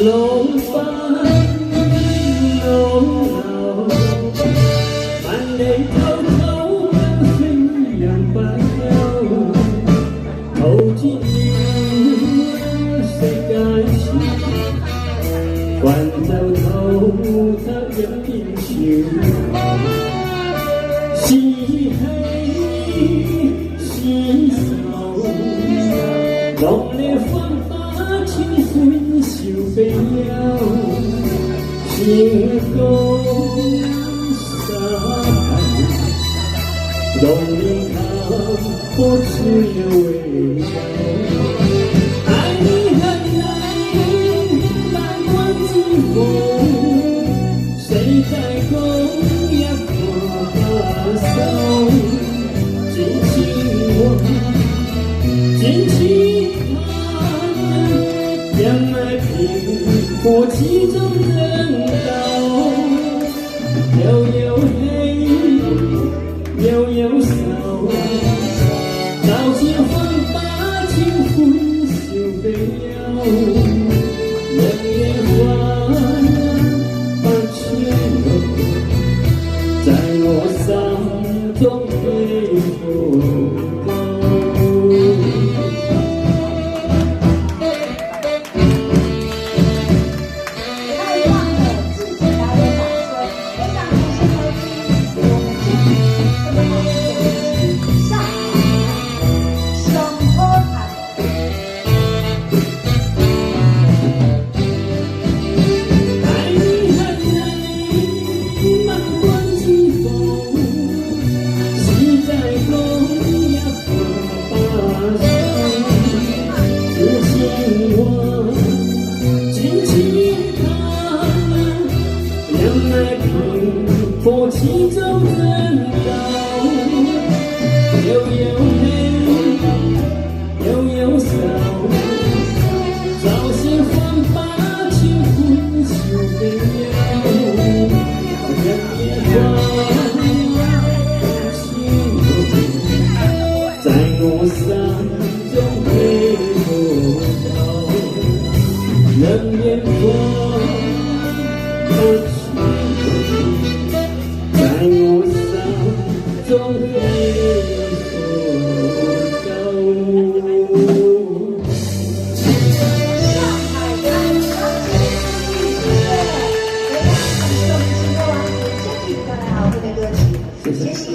浪翻浪流，萬里滔滔飛揚不休，陶冶世界前，還就滔得一片潮，是喜是愁，浪了芳華千歡笑悲憂，天高沙痕，浪裡看不出有微笑。愛你恨你，萬關之風，誰在共一把手？真情我，真情他，讓愛平復其中爭鬥，悠悠黑，悠悠愁，早先放把情歡笑悲憂，人間萬千路，在我心中飛浮高。破其中爭鬥，悠悠黑，悠悠愁，早先放把情歡笑悲憂，人間千路，在我心中飛浮高，人間在我心中飛浮高。上海滩钢琴音乐，非常感谢我们新歌王子这一段好听的歌曲，谢谢。